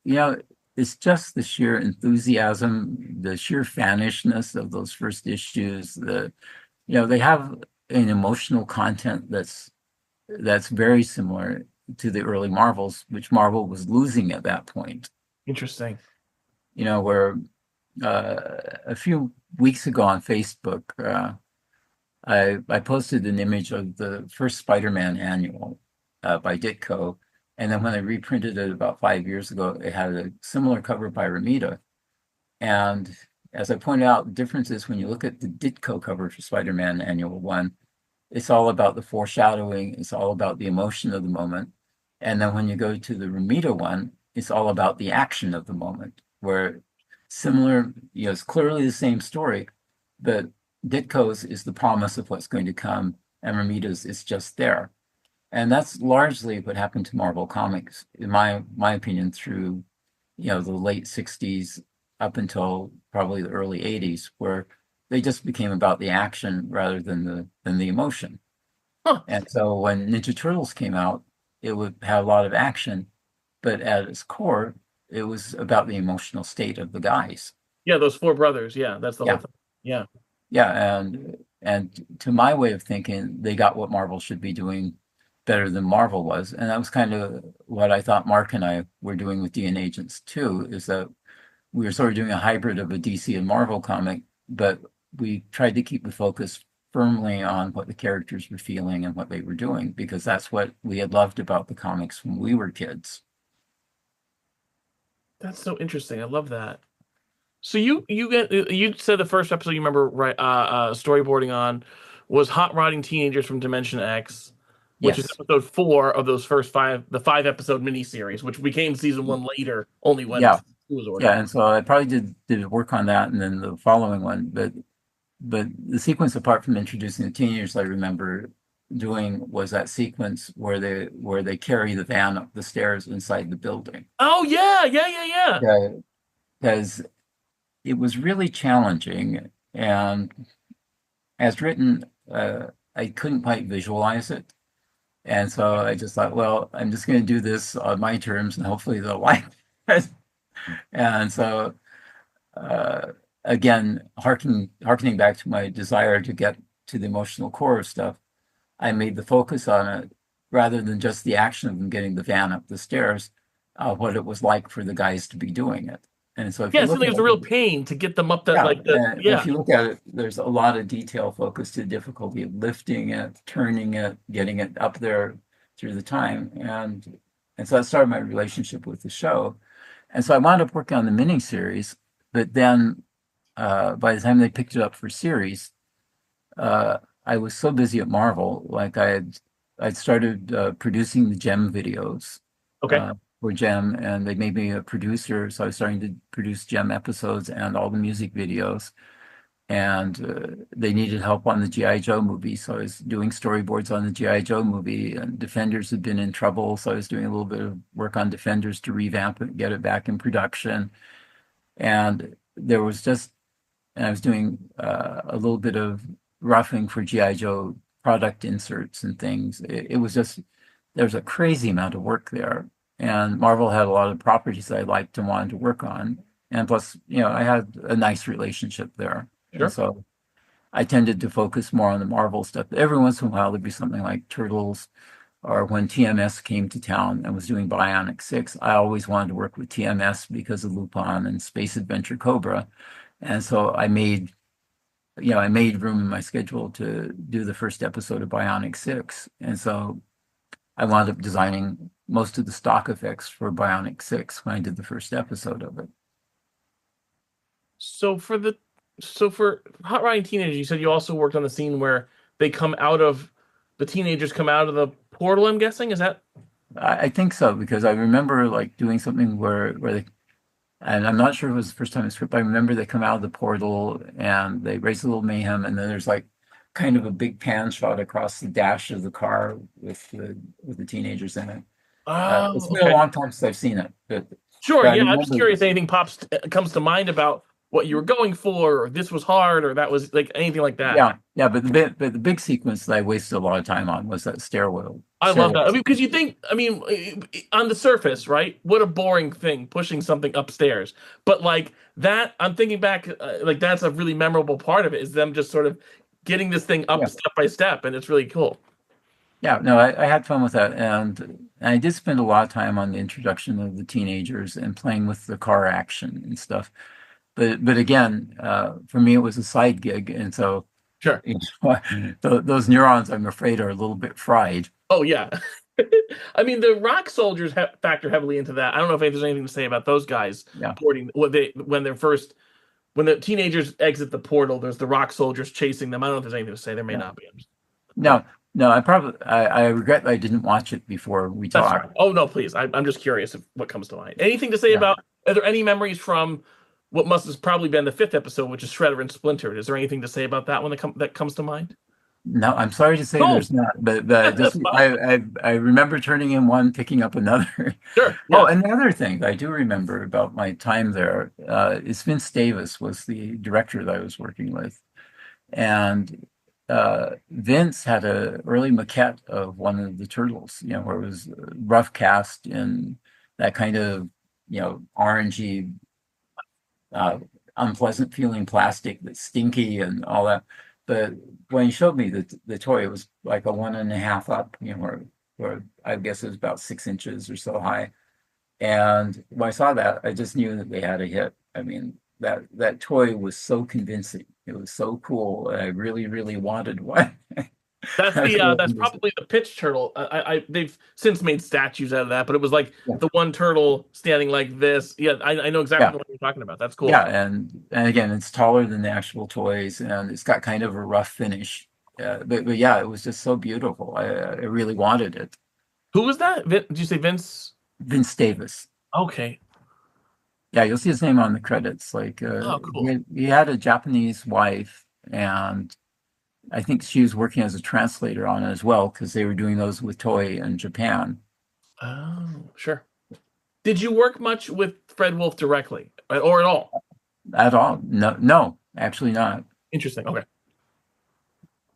you know, it's just the sheer enthusiasm, the sheer fanishness of those first issues. They have an emotional content that's very similar to the early Marvels, which Marvel was losing at that point. Interesting. Where a few weeks ago on Facebook, I posted an image of the first Spider-Man annual by Ditko, and then when I reprinted it about 5 years ago, it had a similar cover by Ramita. And as I pointed out, the difference is when you look at the Ditko cover for Spider-Man Annual 1, it's all about the foreshadowing, it's all about the emotion of the moment. And then when you go to the Ramita one, it's all about the action of the moment, where similar, it's clearly the same story, but Ditko's is the promise of what's going to come, and Ramita's is just there. And that's largely what happened to Marvel Comics, in my opinion, through the late 60s up until probably the early 80s, where they just became about the action rather than the emotion. Huh. And so when Ninja Turtles came out, it would have a lot of action, but at its core, it was about the emotional state of the guys. Yeah, those four brothers. Yeah, that's the whole Yeah, thing. Yeah. yeah, and And to my way of thinking, they got what Marvel should be doing better than Marvel was. And that was kind of what I thought Mark and I were doing with DNA Agents too, is that we were sort of doing a hybrid of a DC and Marvel comic, but we tried to keep the focus firmly on what the characters were feeling and what they were doing, because that's what we had loved about the comics when we were kids. That's so interesting. I love that. So you said the first episode you remember right storyboarding on was Hot Rodding Teenagers from Dimension X, which is Yes. episode 4 of those first five, the 5 episode miniseries, which became season 1 later, only when Yeah. it was ordered. Yeah. And so I probably did work on that and then the following one, but the sequence apart from introducing the teenagers I remember doing was that sequence where they carry the van up the stairs inside the building. Oh yeah, yeah, yeah, yeah. Yeah, because it was really challenging, and as written, I couldn't quite visualize it. And so I just thought, well, I'm just going to do this on my terms and hopefully they'll like it. And so, uh, again, harkening back to my desire to get to the emotional core of stuff, I made the focus on it rather than just the action of them getting the van up the stairs, what it was like for the guys to be doing it. And so if Yeah, you it seems look like at it's a it, real pain to get them up that yeah, like the if yeah. you look at it, there's a lot of detail focused to the difficulty of lifting it, turning it, getting it up there through the time. And so that started my relationship with the show. And so I wound up working on the miniseries, but then by the time they picked it up for series, I was so busy at Marvel, like I'd started producing the Gem videos Okay. uh, for Gem, and they made me a producer, so I was starting to produce Gem episodes and all the music videos. And they needed help on the GI Joe movie, so I was doing storyboards on the GI Joe movie. And Defenders had been in trouble, so I was doing a little bit of work on Defenders to revamp it, get it back in production. And there was just and I was doing a little bit of roughing for GI Joe product inserts and things. It was just there was a crazy amount of work there, and Marvel had a lot of properties that I liked and wanted to work on, and plus, I had a nice relationship there, and Sure. so I tended to focus more on the Marvel stuff. Every once in a while, there'd be something like Turtles. Or when TMS came to town and was doing Bionic 6, I always wanted to work with TMS because of Lupin and Space Adventure Cobra. And so I made room in my schedule to do the first episode of Bionic 6. And so I wound up designing most of the stock effects for Bionic 6 when I did the first episode of it. So for Hot Rodding Teenagers, you said you also worked on the scene where the teenagers come out of the portal, I'm guessing. Is that I think so because I remember like doing something where they and I'm not sure if it was the first time in script, but I remember they come out of the portal and they raise a little mayhem, and then there's like kind of a big pan shot across the dash of the car with the teenagers in it. It's Oh, been a okay. long time since I've seen it, Sure, but I yeah. I'm just remember curious if this. anything comes to mind about what you were going for, or this was hard, or that was like anything like that. Yeah, yeah, but the big sequence that I wasted a lot of time on was that I love stairwell that. I mean, because sequence. you think, I mean, on the surface, right? What a boring thing, pushing something upstairs. But like that, I'm thinking back, like that's a really memorable part of it is them just sort of getting this thing up Yeah, step by step, and it's really cool. yeah, no, I had fun with that, and I did spend a lot of time on the introduction of the teenagers and playing with the car action and stuff. But again, for me, it was a side gig, and so Sure. you those neurons, I'm afraid, are a little bit fried. Oh yeah. I mean, the rock soldiers factor heavily into that. I don't know if there's anything to say about those guys Yeah, boarding when the teenagers exit the portal. There's the rock soldiers chasing them. I don't know if there's anything to say. There may yeah. not be. But No, no, I regret that I didn't watch it before we that's talked. fine. Oh no, please. I'm just curious of what comes to mind. Anything to say Yeah. about? Are there any memories from what must have probably been the 5th episode, which is Shredder and Splinter? Is there anything to say about that one that comes to mind? No, I'm sorry to say Cool. there's not, Yeah, but just that's fine. I remember turning in one, picking up another. Sure. Oh, Yeah. and the other thing I do remember about my time there is Vince Davis was the director that I was working with, and Vince had a early maquette of one of the turtles, where it was rough cast in that kind of orangey, uh, unpleasant feeling plastic that's stinky and all that. but when he showed me the toy, it was like a 1.5 up, or I guess it was about 6 inches or so high. And when I saw that, I just knew that they had a hit. I mean, that toy was so convincing. It was so cool. I really, really wanted one. That's I the couldn't that's resist. probably the pitch turtle. They've since made statues out of that, but it was like Yeah, the one turtle standing like this. Yeah, I know exactly yeah, what you're talking about. That's yeah. cool. And again, it's taller than the actual toys, and it's got kind of a rough finish. But yeah, it was just so beautiful. I really wanted it. Who was that? Did you say Vince? Vince Davis. Okay. Yeah, you'll see his name on the credits. Like Oh, cool. he had a Japanese wife, and I think she was working as a translator on it as well because they were doing those with Toei in Japan. Oh, sure. Did you work much with Fred Wolf directly, or at all? At all? No, no, actually not. Interesting. Okay.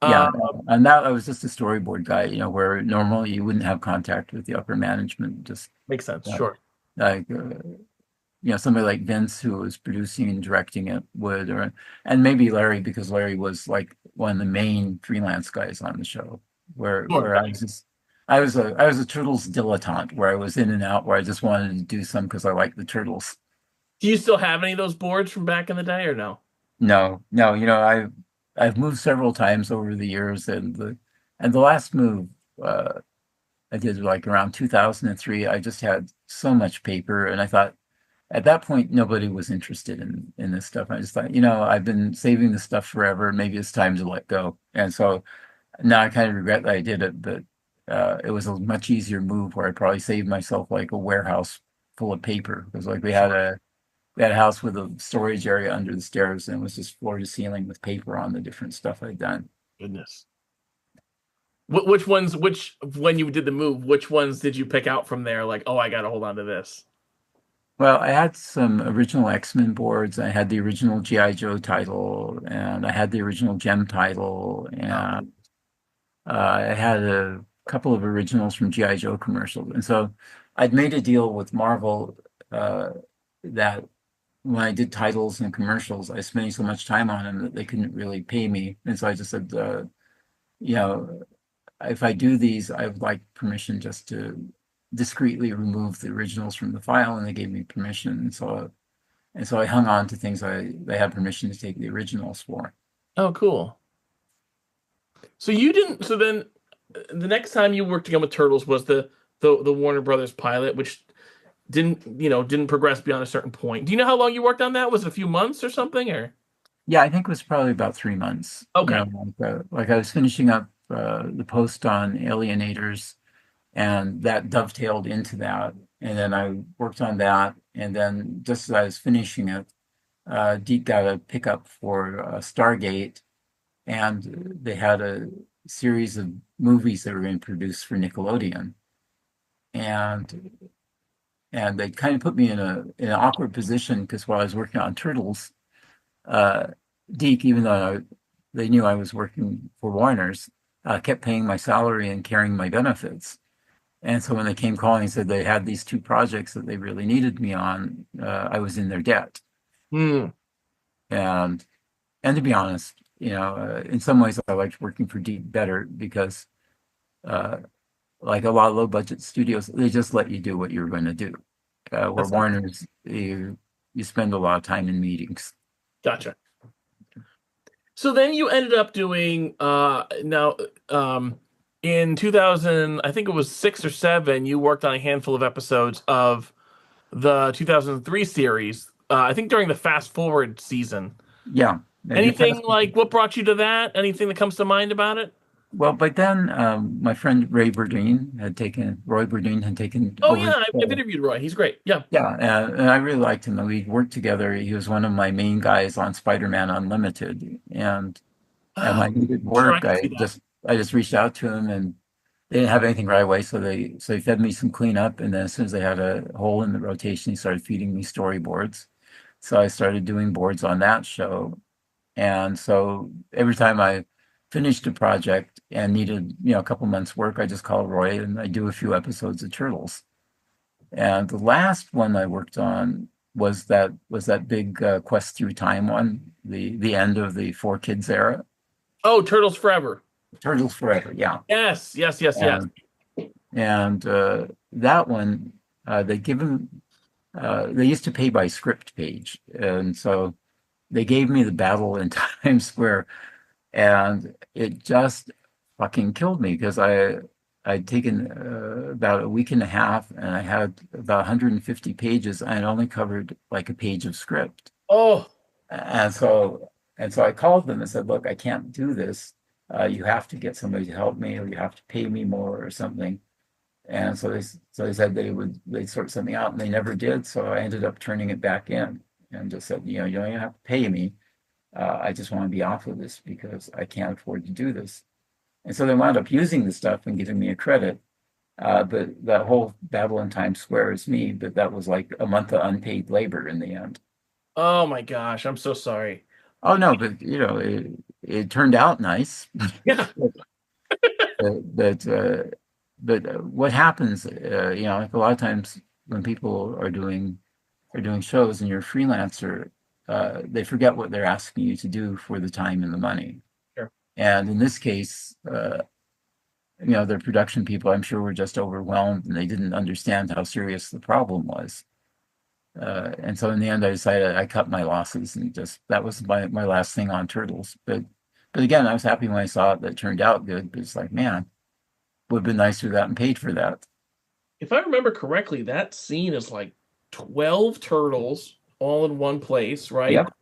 Uh, Yeah, and that I was just a storyboard guy, where normally you wouldn't have contact with the upper management. Just makes sense. uh, Sure. like somebody like Vince who was producing and directing it would, and maybe Larry because Larry was like one of the main freelance guys on the show. Where Sure. where I was just I was a Turtles dilettante where I was in and out where I just wanted to do some because I like the Turtles. Do you still have any of those boards from back in the day, or no? No, no, I've moved several times over the years, and the last move I did like around 2003. I just had so much paper, and I thought at that point nobody was interested in this stuff. I just thought, I've been saving this stuff forever. Maybe it's time to let go. And so now I kind of regret that I did it, but it was a much easier move where I probably saved myself like a warehouse full of paper because like Sure. we had a house with a storage area under the stairs and it was just floor to ceiling with paper on the different stuff I'd done. Goodness. Which ones? Which when you did the move? Which ones did you pick out from there? Like, oh, I got to hold on to this. Well, I had some original X-Men boards. I had the original G.I. Joe title, and I had the original Gem title, Oh, and I had a couple of originals from G.I. Joe commercials. And so I'd made a deal with Marvel uh, that when I did titles and commercials, I was spending so much time on them that they couldn't really pay me. And so I just said, you know, if I do these, I would like permission just to discreetly remove the originals from the file, and they gave me permission. And so I hung on to things they had permission to take the originals for. oh, cool. So you didn't. So then, the next time you worked again with Turtles was the Warner Brothers pilot, which didn't progress beyond a certain point. Do you know how long you worked on that? Was it a few months or something? Or Yeah, I think it was probably about 3 months. okay. Like I was finishing up the post on Alienators, and that dovetailed into that. And then I worked on that, and then just as I was finishing it, Deke got a pickup for Stargate, and they had a series of movies that were going to produce for Nickelodeon, and they kind of put me in an awkward position because while I was working on Turtles, uh, Deke, even though they knew I was working for Warner's, kept paying my salary and carrying my benefits. And so when they came calling and said they had these two projects that they really needed me on, I was in their debt. Hmm. And to be honest, in some ways I liked working for Deke better because uh, like a lot of low budget studios, they just let you do what you're going to do. Where That's nice. Warner's, you spend a lot of time in meetings. Gotcha. So then you ended up doing now in 2000, I think it was 6 or 7. You worked on a handful of episodes of the 2003 series. I think during the Fast Forward season. Yeah, I did Anything fast. like what brought you to that? Anything that comes to mind about it? Well, by then, my friend Roy Burdine had taken Oh over yeah, the I've show. interviewed Roy. He's great. Yeah. Yeah, and I really liked him. We worked together. He was one of my main guys on Spider-Man Unlimited, and when Oh, I needed sure, I work, can see that. I just reached out to him, and they didn't have anything right away, so they fed me some cleanup, and then as soon as they had a hole in the rotation, he started feeding me storyboards. So I started doing boards on that show, and so every time I finished a project and needed, a couple months work, I just called Roy and I do a few episodes of Turtles. And the last one I worked on was that big Quest Through Time one, the end of the Four Kids era. Oh, Turtles Forever. Turtles Forever, yeah. Yes, yes, yes, yes. And that one, they given they used to pay by script page, and so they gave me the battle in Times Square, and it just fucking killed me because I'd taken about a week and a half, and I had about 150 pages. I had only covered like a page of script, Oh, and so I called them and said, "Look, I can't do this. You have to get somebody to help me, or you have to pay me more, or something." And so they said they'd sort something out, and they never did. So I ended up turning it back in and just said, you don't even have to pay me. I just want to be off of this because I can't afford to do this. And so they wound up using the stuff and giving me a credit. But that whole battle in Times Square is me. But that was like a month of unpaid labor in the end. oh my gosh, I'm so sorry. Oh no, but it turned out nice. Yeah. But what happens, like a lot of times when people are doing shows and you're a freelancer, they forget what they're asking you to do for the time and the money. Sure. And in this case, their production people, I'm sure, were just overwhelmed and they didn't understand how serious the problem was. And so in the end, I decided I cut my losses and just that was my last thing on Turtles. But again, I was happy when I saw it that turned out good. But it's like, man, would have been nice to have gotten paid for that. If I remember correctly, that scene is like 12 turtles all in one place, right? Yep. Yep.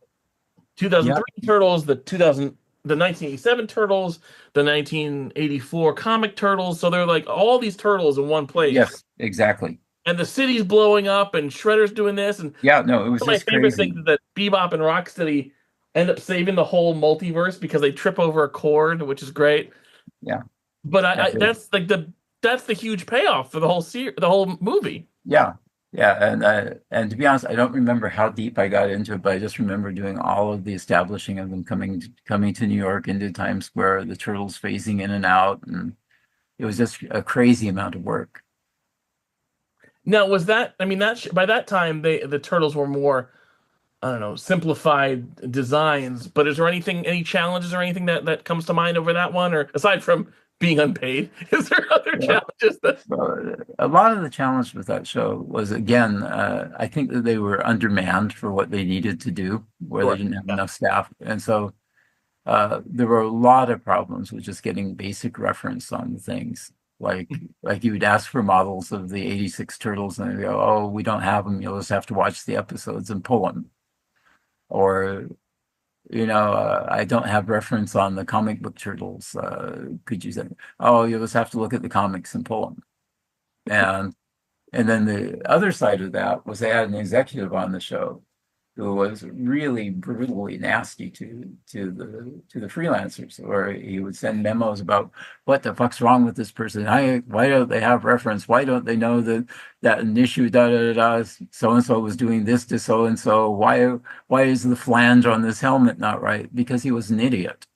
2003 turtles, the 1987 turtles, the 1984 comic turtles. So they're like all these turtles in one place. Yes, exactly. And the city's blowing up and Shredder's doing this. And Yeah, no, it was one of my just favorite things crazy. is that Bebop and Rocksteady end up saving the whole multiverse because they trip over a cord, which is great. Yeah. But Yeah. that's the huge payoff for the whole the whole movie. Yeah. Yeah. And to be honest, I don't remember how deep I got into it, but I just remember doing all of the establishing of them coming to New York into Times Square, the turtles phasing in and out, and it was just a crazy amount of work. Now, was that? I mean, by that time the turtles were more, I don't know, simplified designs. But is there any challenges or anything that comes to mind over that one, or aside from being unpaid, is there other Well, challenges that? a lot of the challenge with that show was, again, I think that they were undermanned for what they needed to do, where they Sure. didn't have Yeah. enough staff. And so there were a lot of problems with just getting basic reference on things. Like you would ask for models of the 86 turtles and they go, oh, we don't have them. You'll just have to watch the episodes and pull them. Or, I don't have reference on the comic book turtles. Could you say, oh, you'll just have to look at the comics and pull them. And and then the other side of that was they had an executive on the show who was really brutally nasty to the freelancers, or he would send memos about what the fuck's wrong with this person. Why don't they have reference? Why don't they know that an issue so and so was doing this to so and so? Why is the flange on this helmet not right? Because he was an idiot.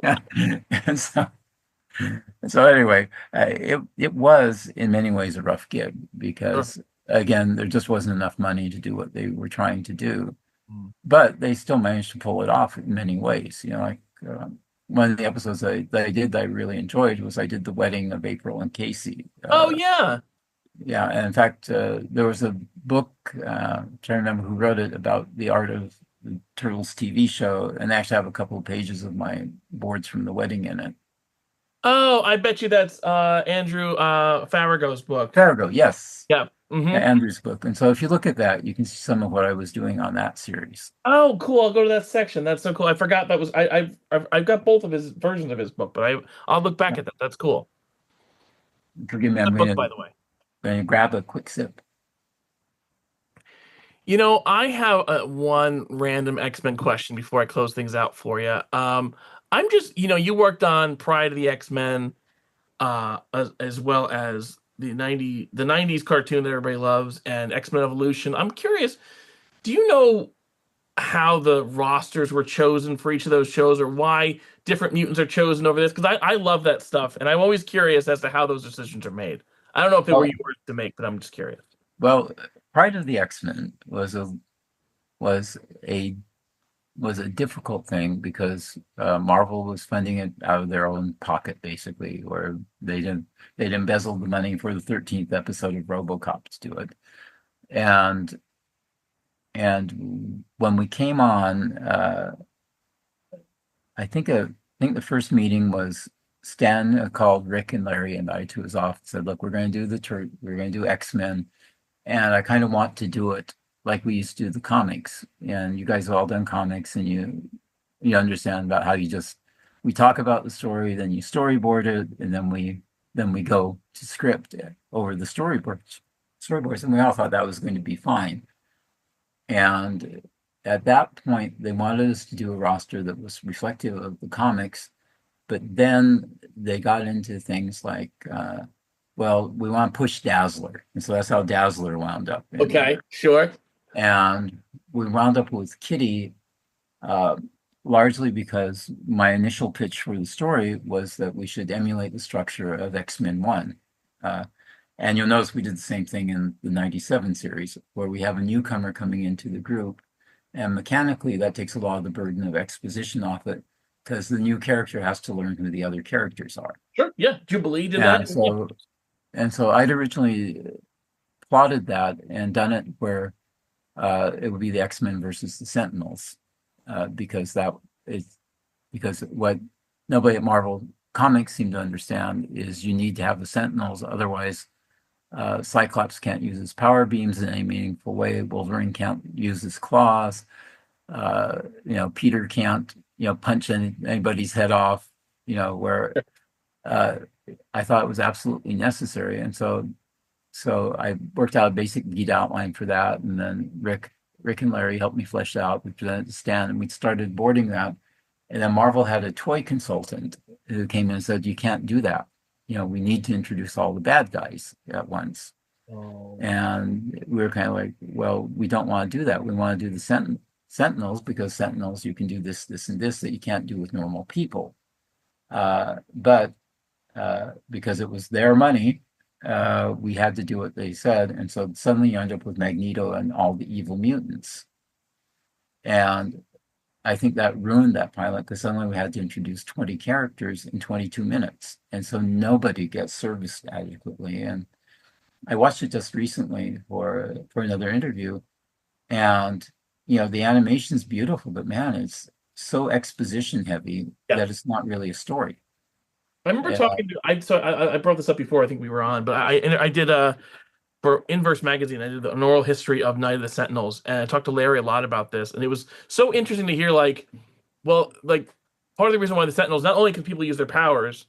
And so anyway, it was in many ways a rough gig Sure. because again, there just wasn't enough money to do what they were trying to do. Mm. But they still managed to pull it off in many ways. Like one of the episodes that I did that I really enjoyed was I did the wedding of April and Casey. Oh yeah. Yeah, and in fact, there was a book, I'm trying to remember who wrote it, about the art of the Turtles TV show, and they actually have a couple of pages of my boards from the wedding in it. Oh, I bet you that's Andrew Farago's book. Farrago, yes. Yeah. Yeah, Hmm. Andrew's book. And so if you look at that, you can see some of what I was doing on that series. Oh, cool. I'll go to that section. That's so cool. I forgot that was I've got both of his versions of his book, but I'll look back Yeah. at that. That's cool. Forgive me, Good book, by the way. going to grab a quick sip. I have one random X-Men question before I close things out for you. I'm just, you worked on Pride of the X-Men, as well as the 90s cartoon that everybody loves and X-Men Evolution. I'm curious, do you know how the rosters were chosen for each of those shows or why different mutants are chosen over this? Because I love that stuff and I'm always curious as to how those decisions are made. I don't know if they were Well, yours to make, but I'm just curious. well, Pride of the X-Men was a was a difficult thing because Marvel was funding it out of their own pocket, basically, or they'd embezzled the money for the 13th episode of RoboCop to do it. And when we came on, I think the first meeting was Stan called Rick and Larry and I to his office and said, "Look, we're going to do we're going to do X-Men, and I kind of want to do it like we used to do the comics. And you guys have all done comics, and you understand about how we talk about the story, then you storyboard it, and then we go to script over the storyboards, and we all thought that was going to be fine. And at that point, they wanted us to do a roster that was reflective of the comics, but then they got into things like, well, we want to push Dazzler. And so that's how Dazzler wound up in Okay, there. sure. And we wound up with Kitty, largely because my initial pitch for the story was that we should emulate the structure of X-Men 1. And you'll notice we did the same thing in the 97 series, where we have a newcomer coming into the group. And mechanically, that takes a lot of the burden of exposition off it, because the new character has to learn who the other characters are. Sure. Yeah. Jubilee did And that. so I'd originally plotted that and done it where it would be the X-Men versus the Sentinels, because what nobody at Marvel Comics seemed to understand is you need to have the Sentinels, otherwise Cyclops can't use his power beams in any meaningful way. Wolverine can't use his claws. Peter can't, punch anybody's head off. Where I thought it was absolutely necessary, and so I worked out a basic beat outline for that, and then Rick and Larry helped me flesh it out. We presented to Stan, and we started boarding that. And then Marvel had a toy consultant who came in and said, "You can't do that. We need to introduce all the bad guys at once." Oh. And we were kind of like, "Well, we don't want to do that. We want to do the Sentinels, because Sentinels, you can do this, this, and this that you can't do with normal people." But because it was their money, we had to do what they said. And so suddenly you end up with Magneto and all the evil mutants. And I think that ruined that pilot, because suddenly we had to introduce 20 characters in 22 minutes. And so nobody gets serviced adequately. And I watched it just recently for another interview. And, the animation's beautiful, but man, it's so exposition heavy that it's not really a story. I remember talking to I brought this up before. I think we were on, but I did for Inverse Magazine. I did an oral history of Night of the Sentinels, and I talked to Larry a lot about this, and it was so interesting to hear. Like part of the reason why the Sentinels, not only can people use their powers,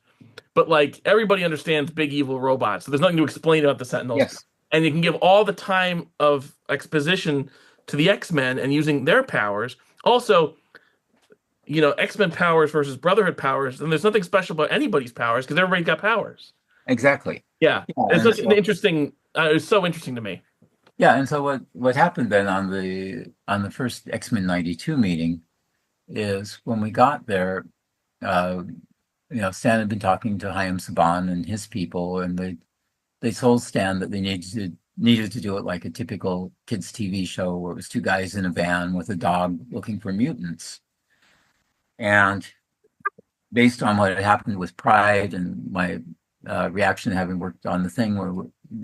but everybody understands big evil robots, so there's nothing to explain about the Sentinels. Yes. And you can give all the time of exposition to the X-Men and using their powers. Also, X-Men powers versus Brotherhood powers, and there's nothing special about anybody's powers because everybody's got powers. Exactly. Yeah. It's such an interesting. It was so interesting to me. Yeah, and so what happened then on the first X-Men 92 meeting is when we got there, Stan had been talking to Chaim Saban and his people, and they told Stan that they needed to do it like a typical kids TV show, where it was two guys in a van with a dog looking for mutants. And based on what had happened with Pride and my reaction, having worked on the thing where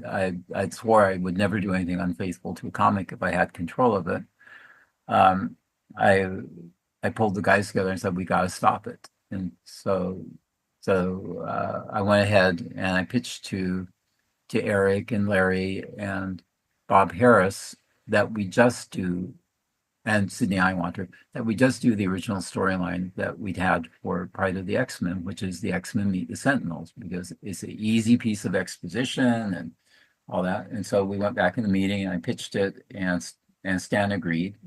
I swore I would never do anything unfaithful to a comic if I had control of it, I pulled the guys together and said, "We got to stop it." And so I went ahead and I pitched to Eric and Larry and Bob Harris that we just do, and Sydney Iwanter, that we just do the original storyline that we'd had for Pride of the X-Men, which is the X-Men meet the Sentinels, because it's an easy piece of exposition and all that. And so we went back in the meeting and I pitched it, and Stan agreed,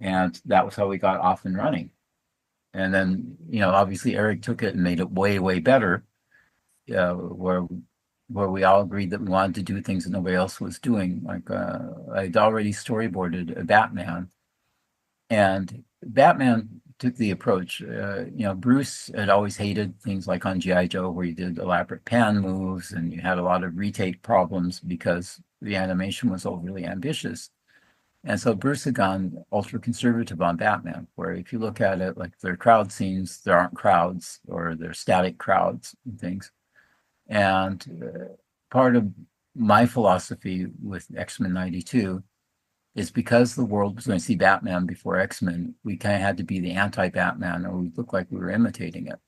and that was how we got off and running. And then, obviously Eric took it and made it way, way better, where we all agreed that we wanted to do things that nobody else was doing. Like I'd already storyboarded a Batman, and Batman took the approach. Bruce had always hated things like on G.I. Joe, where you did elaborate pan moves and you had a lot of retake problems because the animation was overly ambitious. And so Bruce had gone ultra conservative on Batman, where if you look at it, like their crowd scenes, there aren't crowds or they're static crowds and things. And part of my philosophy with X-Men 92 is because the world was going to see Batman before X-Men, we kind of had to be the anti-Batman or we looked like we were imitating it.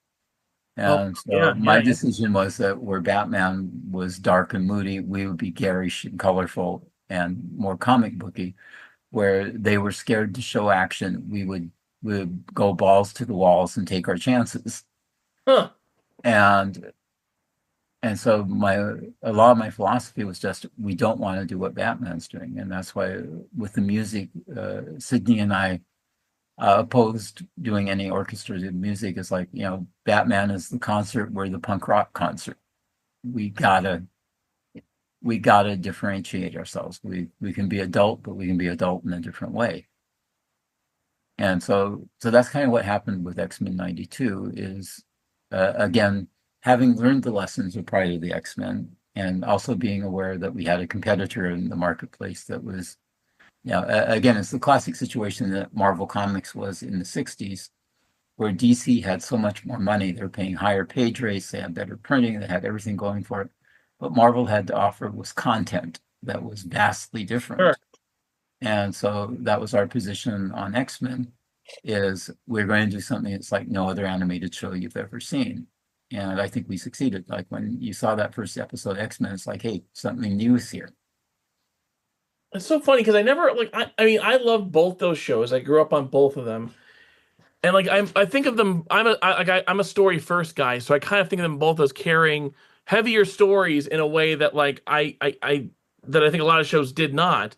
Oh, And so yeah, yeah, my yeah. decision was that where Batman was dark and moody, we would be garish and colorful and more comic booky. Where they were scared to show action, we would go balls to the walls and take our chances. Huh. And so a lot of my philosophy was just we don't want to do what Batman's doing, and that's why with the music, Sydney and I opposed doing any orchestrated music. Is like Batman is the concert, we're the punk rock concert. We gotta we gotta differentiate ourselves. We can be adult, but we can be adult in a different way. And so that's kind of what happened with X-Men 92 is again having learned the lessons of Pride of the X-Men and also being aware that we had a competitor in the marketplace that was again it's the classic situation that Marvel Comics was in the 60s where DC had so much more money, they were paying higher page rates, they had better printing, they had everything going for it. What Marvel had to offer was content that was vastly Sure. different. And so that was our position on X-Men is we're going to do something that's like no other animated show you've ever seen. And I think we succeeded. Like when you saw that first episode, X-Men, it's like, hey, something new is here. It's so funny because I never like I mean I love both those shows. I grew up on both of them. And like I think of them I'm a story first guy, so I kind of think of them both as carrying heavier stories in a way that like I that I think a lot of shows did not.